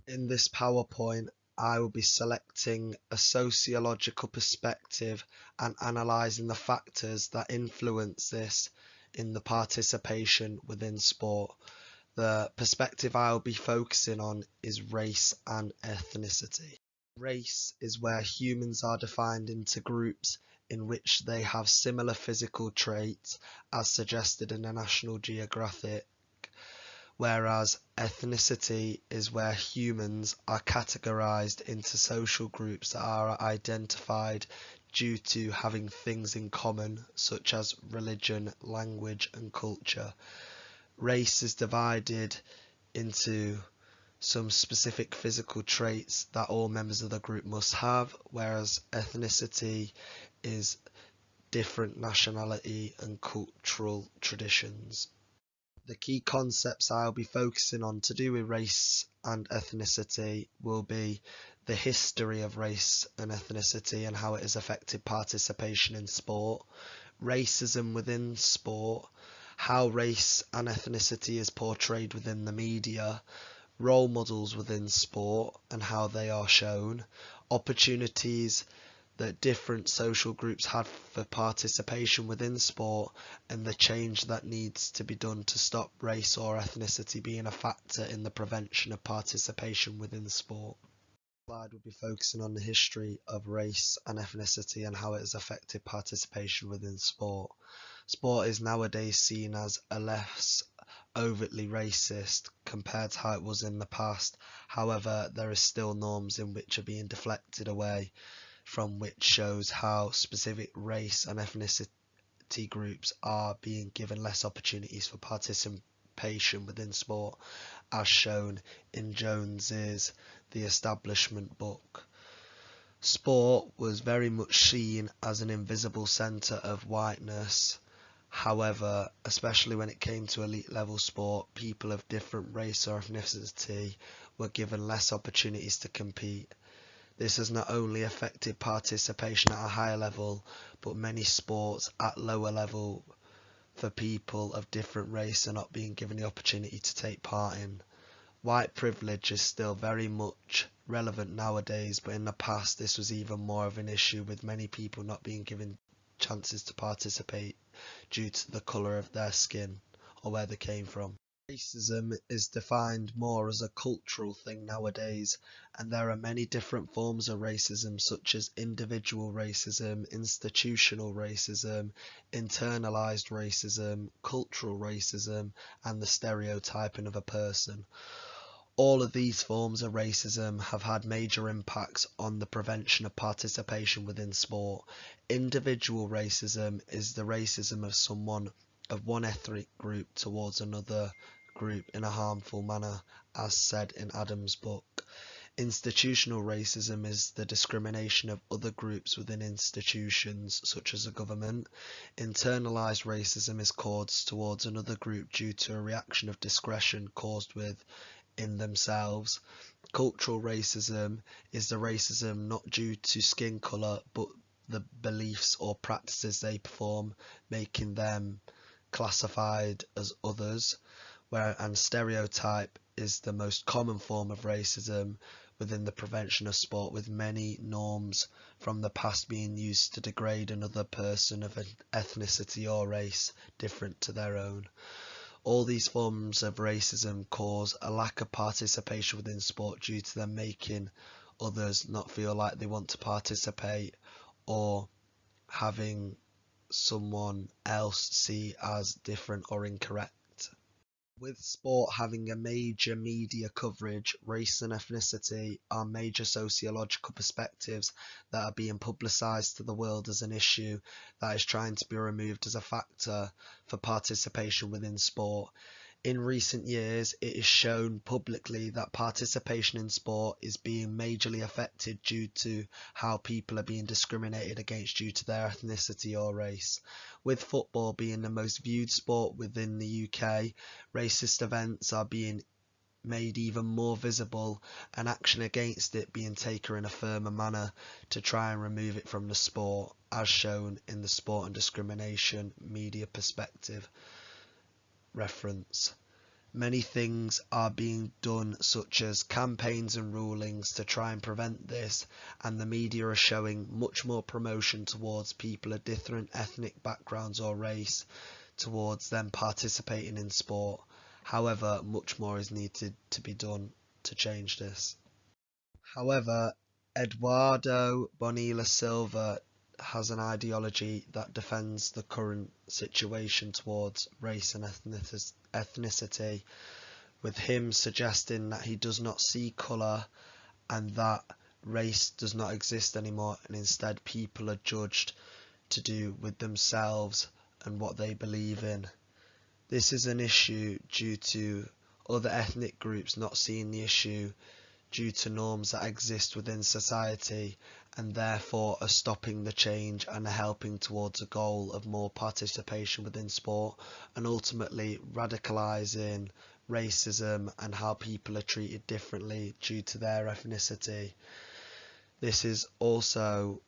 In this PowerPoint, I will be selecting a sociological perspective and analysing the factors that influence this in the participation within sport. The perspective I will be focusing on is race and ethnicity. Race is where humans are defined into groups in which they have similar physical traits as suggested in the National Geographic, whereas ethnicity is where humans are categorized into social groups that are identified due to having things in common, such as religion, language, and culture. Race is divided into some specific physical traits that all members of the group must have, whereas ethnicity is different nationality and cultural traditions. The key concepts I'll be focusing on to do with race and ethnicity will be the history of race and ethnicity and how it has affected participation in sport, racism within sport, how race and ethnicity is portrayed within the media, role models within sport and how they are shown, opportunities that different social groups have for participation within sport, and the change that needs to be done to stop race or ethnicity being a factor in the prevention of participation within sport. This slide will be focusing on the history of race and ethnicity and how it has affected participation within sport. Sport is nowadays seen as a less overtly racist compared to how it was in the past. However, there are still norms in which are being deflected away from, which shows how specific race and ethnicity groups are being given less opportunities for participation within sport, as shown in Jones's The Establishment book. Sport was very much seen as an invisible centre of whiteness. However, especially when it came to elite level sport, people of different race or ethnicity were given less opportunities to compete. This has not only affected participation at a higher level, but many sports at lower level for people of different race are not being given the opportunity to take part in. White privilege is still very much relevant nowadays, but in the past this was even more of an issue, with many people not being given chances to participate due to the colour of their skin or where they came from. Racism is defined more as a cultural thing nowadays, and there are many different forms of racism, such as individual racism, institutional racism, internalized racism, cultural racism, and the stereotyping of a person. All of these forms of racism have had major impacts on the prevention of participation within sport. Individual racism is the racism of someone of one ethnic group towards another group in a harmful manner, as said in Adam's book. Institutional racism is the discrimination of other groups within institutions, such as a government. Internalized racism is caused towards another group due to a reaction of discretion caused within themselves. Cultural racism is the racism not due to skin colour, but the beliefs or practices they perform, making them classified as others. And stereotype is the most common form of racism within the prevention of sport, with many norms from the past being used to degrade another person of an ethnicity or race different to their own. All these forms of racism cause a lack of participation within sport due to them making others not feel like they want to participate, or having someone else see as different or incorrect. With sport having a major media coverage, race and ethnicity are major sociological perspectives that are being publicised to the world as an issue that is trying to be removed as a factor for participation within sport. In recent years, it is shown publicly that participation in sport is being majorly affected due to how people are being discriminated against due to their ethnicity or race. With football being the most viewed sport within the UK, racist events are being made even more visible, and action against it being taken in a firmer manner to try and remove it from the sport, as shown in the Sport and Discrimination Media Perspective reference. Many things are being done, such as campaigns and rulings, to try and prevent this, and the media are showing much more promotion towards people of different ethnic backgrounds or race, towards them participating in sport. However, much more is needed to be done to change this. However, Eduardo Bonilla Silva has an ideology that defends the current situation towards race and ethnicity, with him suggesting that he does not see colour and that race does not exist anymore, and instead people are judged to do with themselves and what they believe in. This is an issue due to other ethnic groups not seeing the issue due to norms that exist within society, and therefore are stopping the change and are helping towards a goal of more participation within sport, and ultimately radicalising racism and how people are treated differently due to their ethnicity. This is also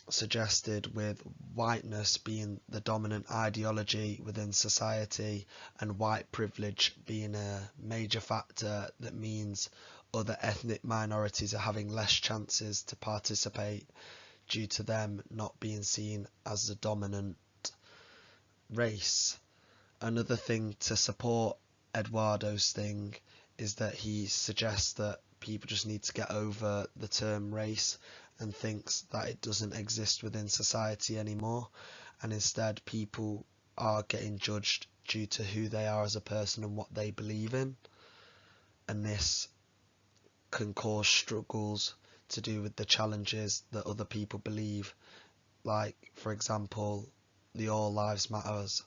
suggested with whiteness being the dominant ideology within society, and white privilege being a major factor that means other ethnic minorities are having less chances to participate due to them not being seen as the dominant race. Another thing to support Eduardo's thing is that he suggests that people just need to get over the term race and thinks that it doesn't exist within society anymore, and instead people are getting judged due to who they are as a person and what they believe in, and this can cause struggles to do with the challenges that other people believe, like for example the All Lives Matters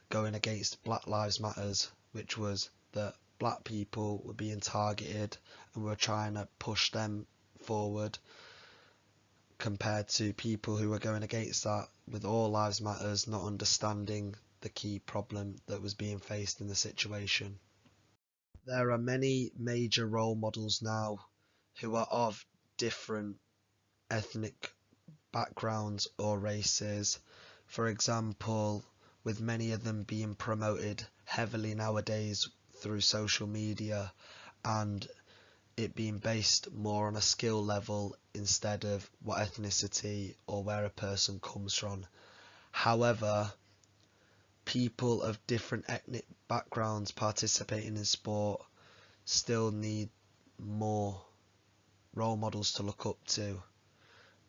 going against Black Lives Matters, which was that black people were being targeted and we were trying to push them forward, compared to people who were going against that with All Lives Matters not understanding the key problem that was being faced in the situation. There are many major role models now who are of different ethnic backgrounds or races. For example, with many of them being promoted heavily nowadays through social media, and it being based more on a skill level instead of what ethnicity or where a person comes from. However, people of different ethnic backgrounds participating in sport still need more role models to look up to,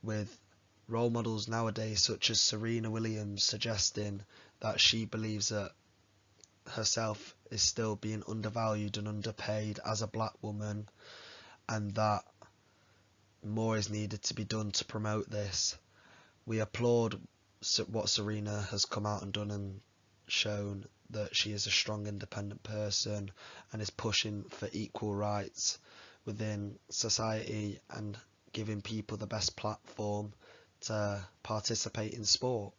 with role models nowadays such as Serena Williams suggesting that she believes that herself is still being undervalued and underpaid as a black woman, and that more is needed to be done to promote this. We applaud what Serena has come out and done and shown that she is a strong independent person and is pushing for equal rights within society and giving people the best platform to participate in sport.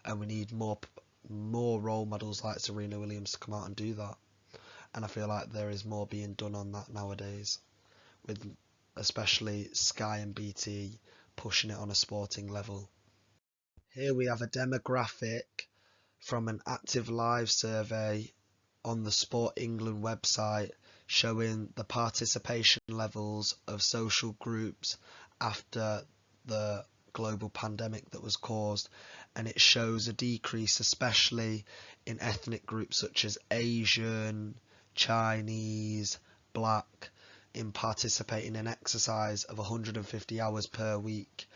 And we need more role models like Serena Williams to come out and do that, and I feel like there is more being done on that nowadays, with especially Sky and BT pushing it on a sporting level. Here we have a demographic from an active live survey on the Sport England website showing the participation levels of social groups after the global pandemic that was caused, and it shows a decrease especially in ethnic groups such as Asian, Chinese, Black, in participating in exercise of 150 hours per week.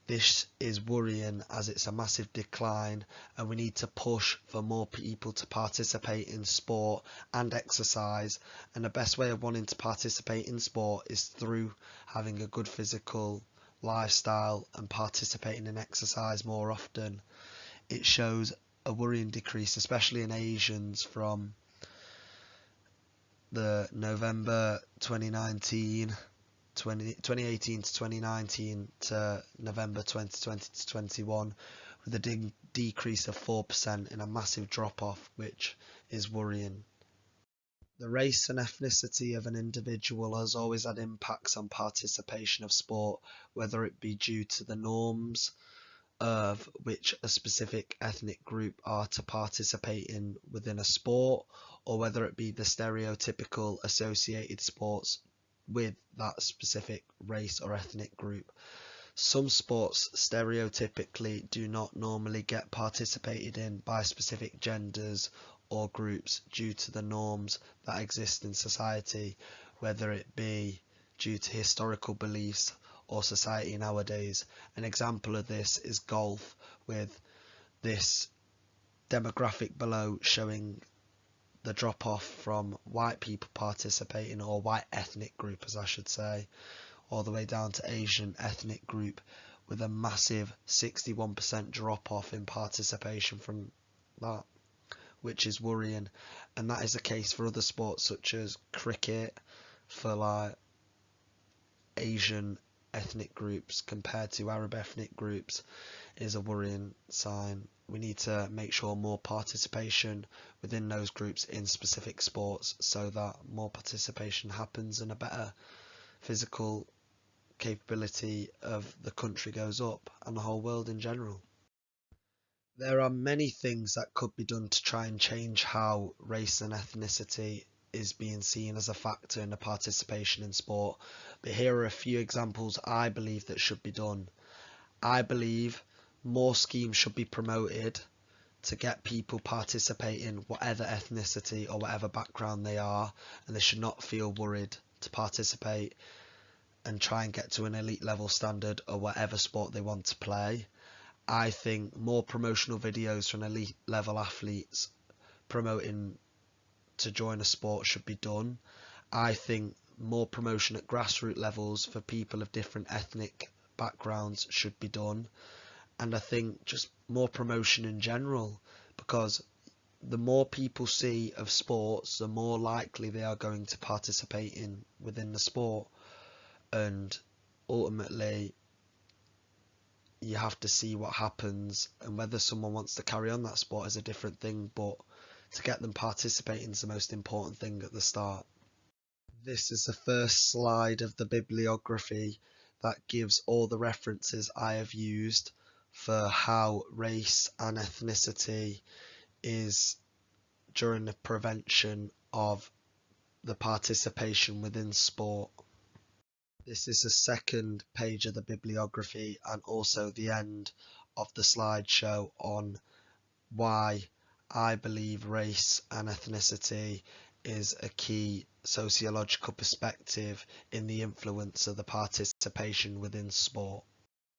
This is worrying as it's a massive decline, and we need to push for more people to participate in sport and exercise, and the best way of wanting to participate in sport is through having a good physical lifestyle and participating in exercise more often. It shows a worrying decrease, especially in Asians, from the November 2018 to 2019 to November 2020 to 21, with a decrease of 4% and a massive drop off, which is worrying. The race and ethnicity of an individual has always had impacts on participation of sport, whether it be due to the norms of which a specific ethnic group are to participate in within a sport, or whether it be the stereotypical associated sports with that specific race or ethnic group. Some sports stereotypically do not normally get participated in by specific genders or groups due to the norms that exist in society, whether it be due to historical beliefs or society nowadays. An example of this is golf, with this demographic below showing the drop off from white people participating, or white ethnic group as I should say, all the way down to Asian ethnic group, with a massive 61% drop off in participation from that, which is worrying. And that is the case for other sports such as cricket, for like Asian ethnic groups compared to Arab ethnic groups, is a worrying sign. We need to make sure more participation within those groups in specific sports, so that more participation happens and a better physical capability of the country goes up, and the whole world in general. There are many things that could be done to try and change how race and ethnicity is being seen as a factor in the participation in sport, but here are a few examples I believe that should be done. I believe more schemes should be promoted to get people participating, whatever ethnicity or whatever background they are, and they should not feel worried to participate and try and get to an elite level standard or whatever sport they want to play. I think more promotional videos from elite level athletes promoting to join a sport should be done. I think more promotion at grassroots levels for people of different ethnic backgrounds should be done. And I think just more promotion in general, because the more people see of sports, the more likely they are going to participate in within the sport. And ultimately you have to see what happens, and whether someone wants to carry on that sport is a different thing, but to get them participating is the most important thing at the start. This is the first slide of the bibliography that gives all the references I have used for how race and ethnicity is during the prevention of the participation within sport. This is the second page of the bibliography and also the end of the slideshow on why I believe race and ethnicity is a key sociological perspective in the influence of the participation within sport.